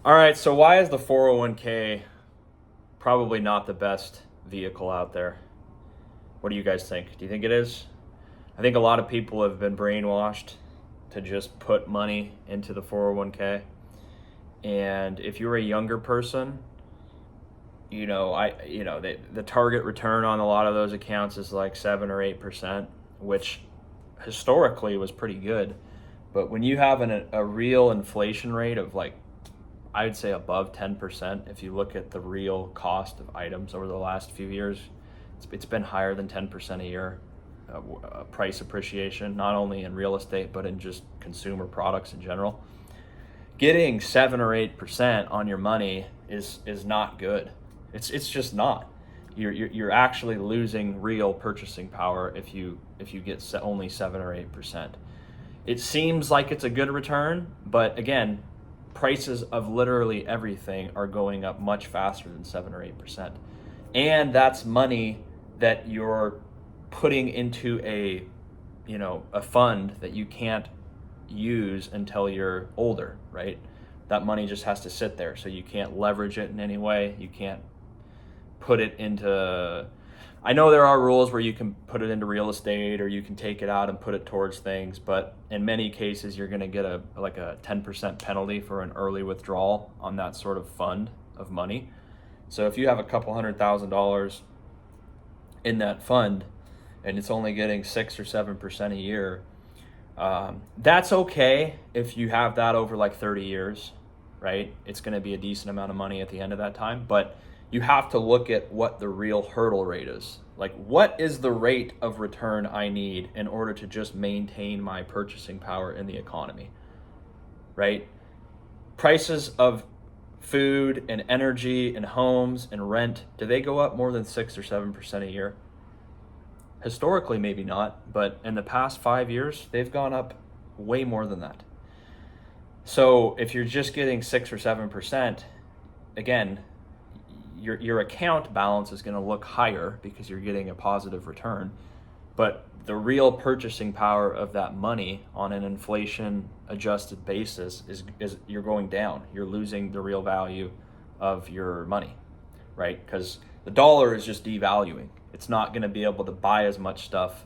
All right, so why is the 401k probably not the best vehicle out there? What do you guys think? Do you think it is? I think a lot of people have been brainwashed to just put money into the 401k. And if you're a younger person, the target return on a lot of those accounts is like 7 or 8%, which historically was pretty good. But when you have a real inflation rate of like, I would say above 10%, if you look at the real cost of items over the last few years, it's been higher than 10% a year. Price appreciation, not only in real estate, but in just consumer products in general. Getting 7 or 8% on your money is not good. It's just not. You're actually losing real purchasing power if you get only 7 or 8%. It seems like it's a good return, but again, prices of literally everything are going up much faster than 7 or 8%, and that's money that you're putting into a fund that you can't use until you're older, right? That money just has to sit there, so you can't leverage it in any way. You can't put it into, I know there are rules where you can put it into real estate or you can take it out and put it towards things, but in many cases you're going to get a 10% penalty for an early withdrawal on that sort of fund of money. So if you have a couple $100,000 in that fund and it's only getting 6 or 7% a year, that's okay if you have that over like 30 years, right? It's going to be a decent amount of money at the end of that time, but you have to look at what the real hurdle rate is. Like, what is the rate of return I need in order to just maintain my purchasing power in the economy, right? Prices of food and energy and homes and rent, do they go up more than 6 or 7% a year? Historically, maybe not, but in the past 5 years, they've gone up way more than that. So if you're just getting 6 or 7%, again, your account balance is going to look higher because you're getting a positive return, but the real purchasing power of that money on an inflation adjusted basis is you're going down. You're losing the real value of your money, right? Because the dollar is just devaluing. It's not going to be able to buy as much stuff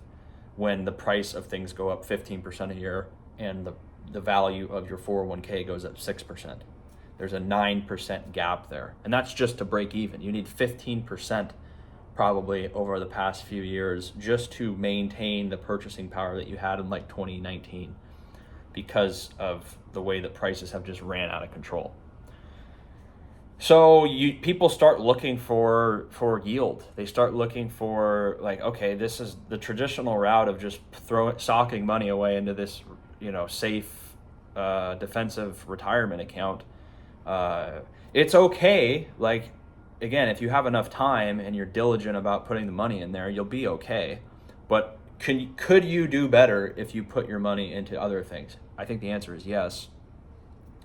when the price of things go up 15% a year and the value of your 401k goes up 6%. There's a 9% gap there. And that's just to break even. You need 15% probably over the past few years just to maintain the purchasing power that you had in like 2019 because of the way that prices have just ran out of control. So people start looking for yield. They start looking for like, okay, this is the traditional route of just socking money away into this, safe, defensive retirement account. It's okay. Like, again, if you have enough time and you're diligent about putting the money in there, you'll be okay. But could you do better if you put your money into other things? I think the answer is yes.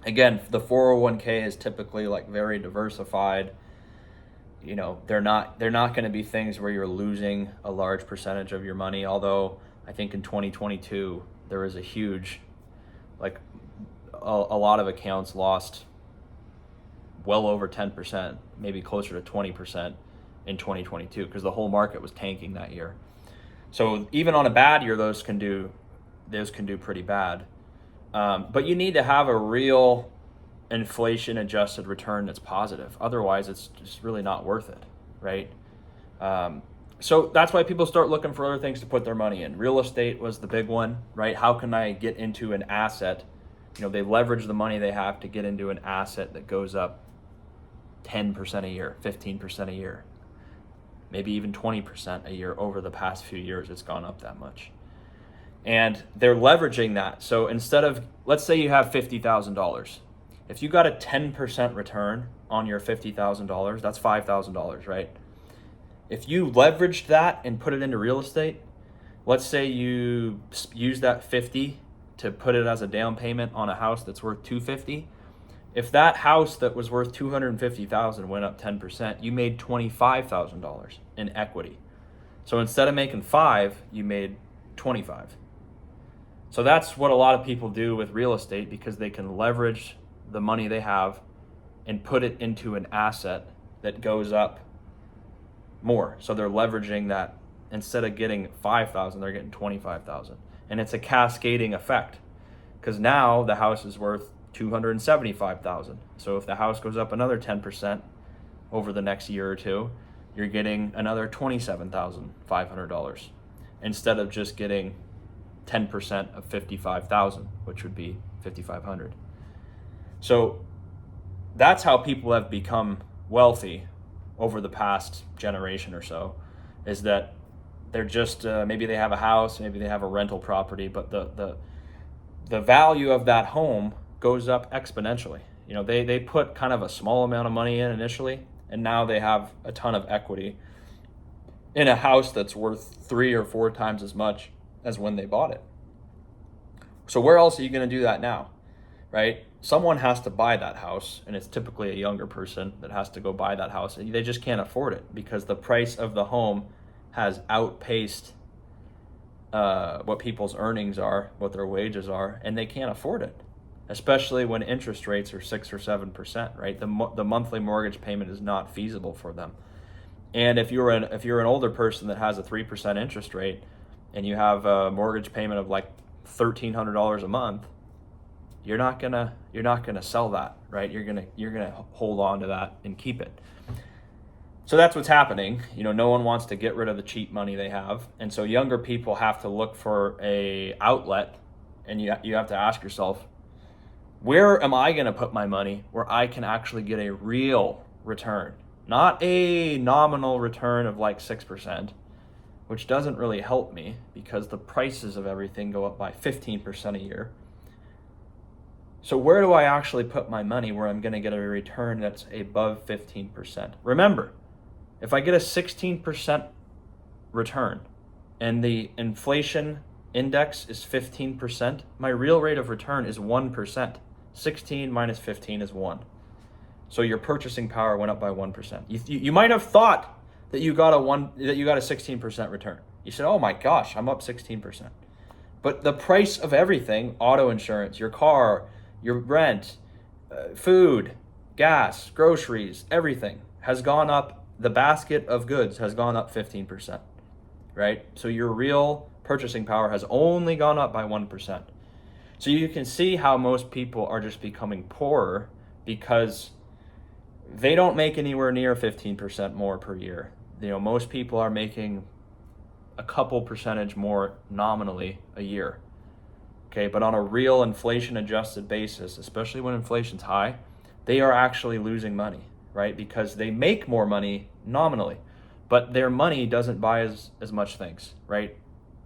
Again, the 401k is typically like very diversified. They're not going to be things where you're losing a large percentage of your money. Although I think in 2022 there was a huge, a lot of accounts lost well over 10%, maybe closer to 20% in 2022 because the whole market was tanking that year. So even on a bad year, those can do pretty bad. But you need to have a real inflation adjusted return that's positive. Otherwise, it's just really not worth it, right? So that's why people start looking for other things to put their money in. Real estate was the big one, right? How can I get into an asset? They leverage the money they have to get into an asset that goes up 10% a year, 15% a year, maybe even 20% a year over the past few years. It's gone up that much. And they're leveraging that. So instead of, let's say you have $50,000. If you got a 10% return on your $50,000, that's $5,000, right? If you leveraged that and put it into real estate, let's say you use that 50 to put it as a down payment on a house that's worth 250. If that house that was worth 250,000 went up 10%, you made $25,000 in equity. So instead of making 5, you made 25. So that's what a lot of people do with real estate because they can leverage the money they have and put it into an asset that goes up more. So they're leveraging that. Instead of getting 5,000, they're getting 25,000. And it's a cascading effect, because now the house is worth 275,000. So if the house goes up another 10% over the next year or two, you're getting another $27,500 instead of just getting 10% of 55,000, which would be 5,500. So that's how people have become wealthy over the past generation or so, is that they're just maybe they have a house, maybe they have a rental property, but the value of that home goes up exponentially. You know, they put kind of a small amount of money in initially, and now they have a ton of equity in a house that's worth 3 or 4 times as much as when they bought it. So where else are you going to do that now, right? Someone has to buy that house, and it's typically a younger person that has to go buy that house, and they just can't afford it because the price of the home has outpaced what people's earnings are, what their wages are, and they can't afford it, especially when interest rates are 6 or 7%, right? The monthly mortgage payment is not feasible for them. And if you're an older person that has a 3% interest rate and you have a mortgage payment of like $1,300 a month, you're not gonna sell that, right? You're gonna hold on to that and keep it. So that's what's happening. You know, no one wants to get rid of the cheap money they have, and so younger people have to look for a outlet, and you have to ask yourself, where am I gonna put my money where I can actually get a real return, not a nominal return of like 6%, which doesn't really help me because the prices of everything go up by 15% a year. So where do I actually put my money where I'm going to get a return that's above 15%? Remember, if I get a 16% return and the inflation index is 15%, my real rate of return is 1%. 16 minus 15 is 1. So your purchasing power went up by 1%. You might have thought that you got a 16% return. You said, "Oh my gosh, I'm up 16%." But the price of everything, auto insurance, your car, your rent, food, gas, groceries, everything has gone up. The basket of goods has gone up 15%, right? So your real purchasing power has only gone up by 1%. So you can see how most people are just becoming poorer because they don't make anywhere near 15% more per year. You know, most people are making a couple percentage more nominally a year. Okay, but on a real inflation adjusted basis, especially when inflation's high, they are actually losing money, right? Because they make more money nominally, but their money doesn't buy as much things, right?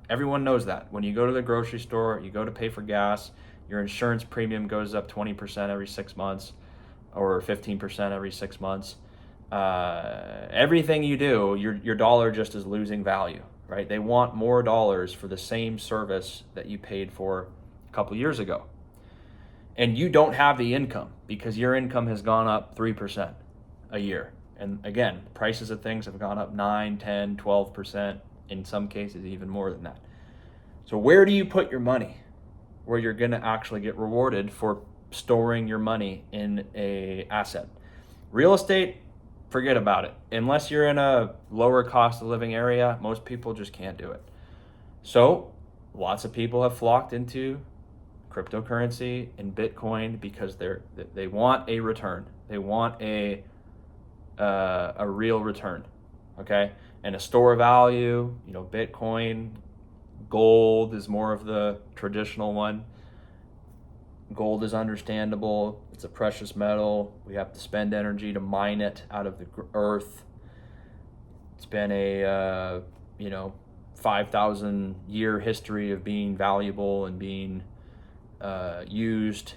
Everyone knows that. When you go to the grocery store, you go to pay for gas, your insurance premium goes up 20% every 6 months or 15% every 6 months. Everything you do, your dollar just is losing value, right? They want more dollars for the same service that you paid for a couple years ago. And you don't have the income because your income has gone up 3% a year. And again, prices of things have gone up 9, 10, 12%, in some cases even more than that. So where do you put your money where you're going to actually get rewarded for storing your money in a asset? Real estate, forget about it. Unless you're in a lower cost of living area, most people just can't do it. So lots of people have flocked into cryptocurrency and Bitcoin because they want a return. They want a real return, okay? And a store of value, you know, Bitcoin, gold is more of the traditional one. Gold is understandable. It's a precious metal. We have to spend energy to mine it out of the earth. It's been a 5,000 year history of being valuable and being used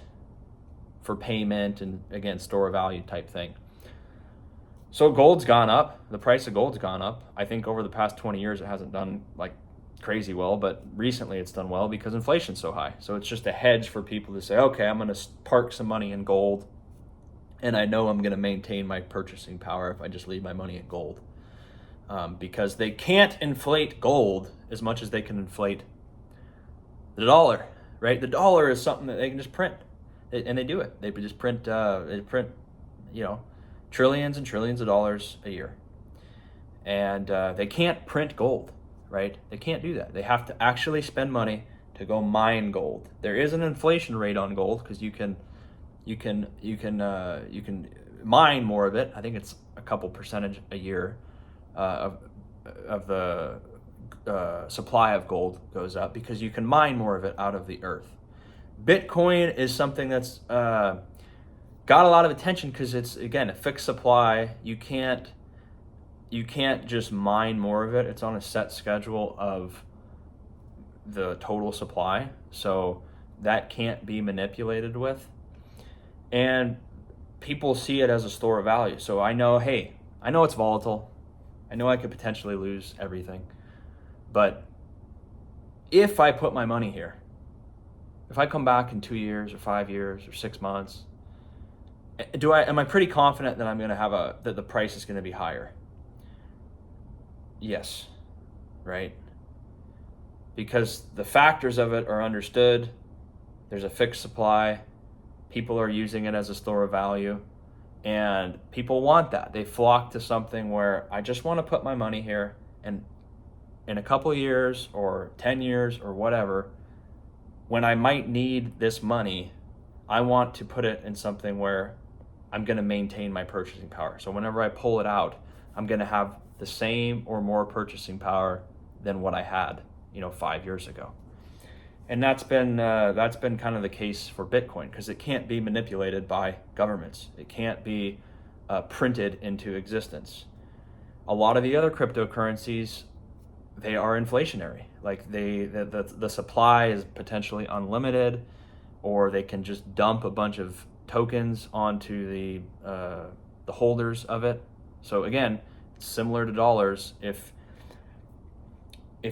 for payment and, again, store of value type thing. So gold's gone up. The price of gold's gone up. I think over the past 20 years it hasn't done like crazy well, but recently it's done well because inflation's so high. So it's just a hedge for people to say, okay, I'm going to park some money in gold, and I know I'm going to maintain my purchasing power if I just leave my money in gold. Because they can't inflate gold as much as they can inflate the dollar, right? The dollar is something that they can just print, and they do it. They just print trillions and trillions of dollars a year. And they can't print gold, right? They can't do that. They have to actually spend money to go mine gold. There is an inflation rate on gold because you can mine more of it. I think it's a couple percentage a year of the supply of gold goes up because you can mine more of it out of the earth. Bitcoin is something that's got a lot of attention because it's, again, a fixed supply. You can't just mine more of it. It's on a set schedule of the total supply, so that can't be manipulated with. And people see it as a store of value. So I know it's volatile. I know I could potentially lose everything. But if I put my money here, if I come back in 2 years or 5 years or 6 months, am I pretty confident that I'm going to that the price is going to be higher? Yes, right? Because the factors of it are understood. There's a fixed supply. People are using it as a store of value. And people want that. They flock to something where I just want to put my money here, and in a couple of years or 10 years or whatever, when I might need this money, I want to put it in something where I'm going to maintain my purchasing power. So whenever I pull it out, I'm going to have the same or more purchasing power than what I had, 5 years ago. And that's been kind of the case for Bitcoin because it can't be manipulated by governments. It can't be printed into existence. A lot of the other cryptocurrencies, they are inflationary. Like the supply is potentially unlimited, or they can just dump a bunch of tokens onto the holders of it. So again, it's similar to dollars. If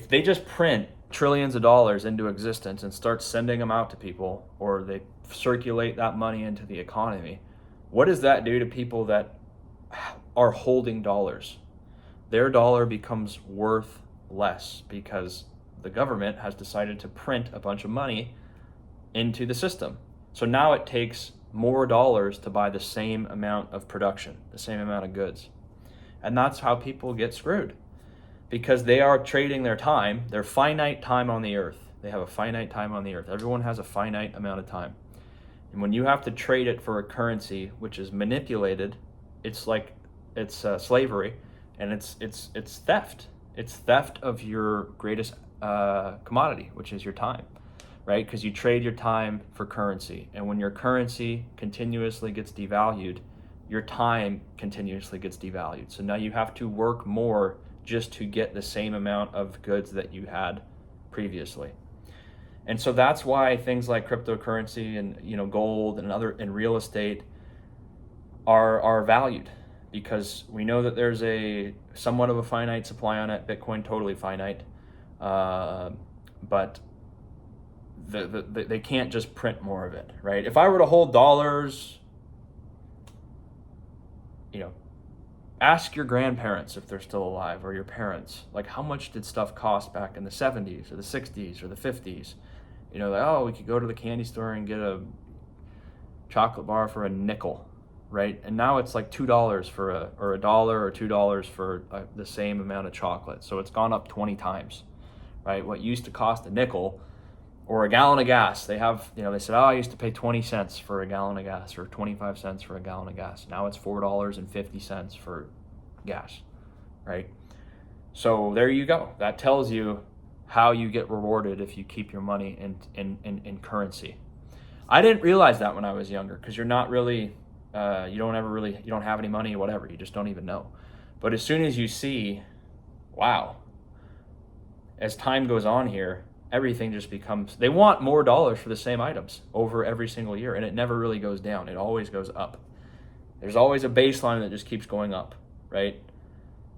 they just print trillions of dollars into existence and start sending them out to people, or they circulate that money into the economy, what does that do to people that are holding dollars? Their dollar becomes worth less because the government has decided to print a bunch of money into the system. So now it takes more dollars to buy the same amount of production, the same amount of goods. And that's how people get screwed, because they are trading their time, their finite time on the earth. They have a finite time on the earth. Everyone has a finite amount of time. And when you have to trade it for a currency which is manipulated, it's slavery, and it's theft. It's theft of your greatest commodity, which is your time, right? Because you trade your time for currency. And when your currency continuously gets devalued, your time continuously gets devalued. So now you have to work more just to get the same amount of goods that you had previously. And so that's why things like cryptocurrency and gold and real estate are valued, because we know that there's a somewhat of a finite supply on it. Bitcoin totally finite, but they can't just print more of it, right? If I were to hold dollars, ask your grandparents if they're still alive, or your parents, like, how much did stuff cost back in the 70s or the 60s or the 50s? We could go to the candy store and get a chocolate bar for a nickel, right? And now it's like $2 for or $1 or $2 for the same amount of chocolate. So it's gone up 20 times, right? What used to cost a nickel, or a gallon of gas, they said, I used to pay 20 cents for a gallon of gas, or 25 cents for a gallon of gas. Now it's $4.50 for gas, right? So there you go. That tells you how you get rewarded if you keep your money in currency. I didn't realize that when I was younger, because you're not really, you don't have any money, whatever. You just don't even know. But as soon as you see, wow, as time goes on here, everything just becomes, they want more dollars for the same items over every single year, and it never really goes down. It always goes up. There's always a baseline that just keeps going up, right?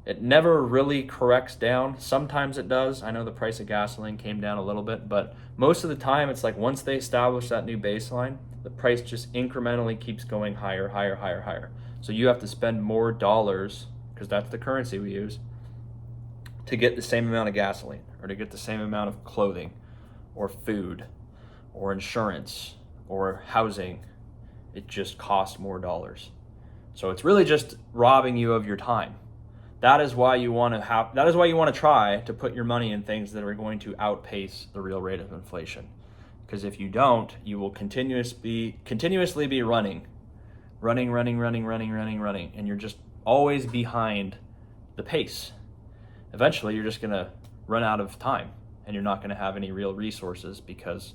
It never really corrects down. Sometimes it does. I know the price of gasoline came down a little bit, but most of the time it's like once they establish that new baseline, the price just incrementally keeps going higher, higher, higher, higher. So you have to spend more dollars, because that's the currency we use, to get the same amount of gasoline, or to get the same amount of clothing or food or insurance or housing. It just costs more dollars. So it's really just robbing you of your time. That is why you want to try to put your money in things that are going to outpace the real rate of inflation. Because if you don't, you will continuously be running, and you're just always behind the pace. Eventually, you're just going to run out of time, and you're not going to have any real resources because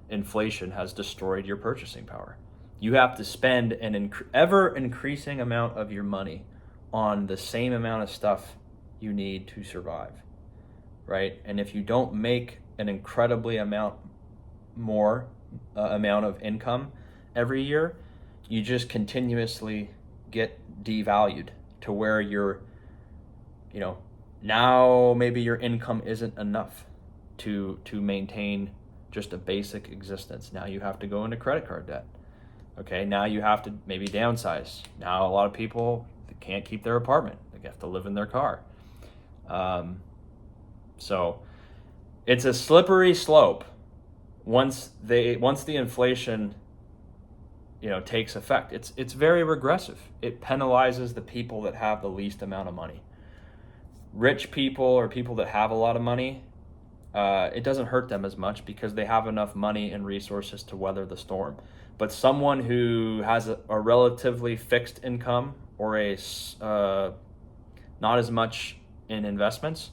inflation has destroyed your purchasing power. You have to spend an ever increasing amount of your money on the same amount of stuff you need to survive, right? And if you don't make an incredibly amount of income every year, you just continuously get devalued to where you're, now maybe your income isn't enough to maintain just a basic existence. Now you have to go into credit card debt. Okay, now you have to maybe downsize. Now a lot of people can't keep their apartment. They have to live in their car. So it's a slippery slope once the inflation takes effect. It's very regressive. It penalizes the people that have the least amount of money. Rich people or people that have a lot of money, it doesn't hurt them as much because they have enough money and resources to weather the storm. But someone who has a relatively fixed income or not as much in investments,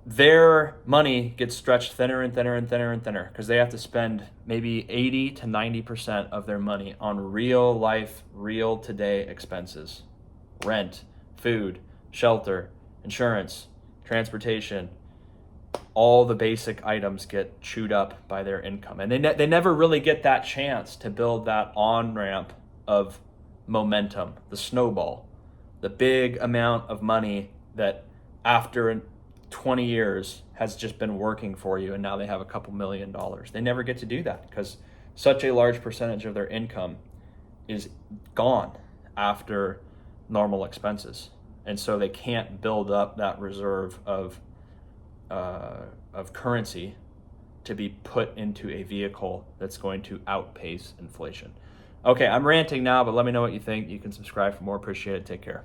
their money gets stretched thinner and thinner and thinner and thinner because they have to spend maybe 80 to 90% of their money on real life, real today expenses: rent, food, shelter, insurance, transportation. All the basic items get chewed up by their income. And they never really get that chance to build that on-ramp of momentum, the snowball, the big amount of money that after 20 years has just been working for you, and now they have a couple $1 million. They never get to do that because such a large percentage of their income is gone after normal expenses. And so they can't build up that reserve of currency to be put into a vehicle that's going to outpace inflation. Okay, I'm ranting now, but let me know what you think. You can subscribe for more. Appreciate it. Take care.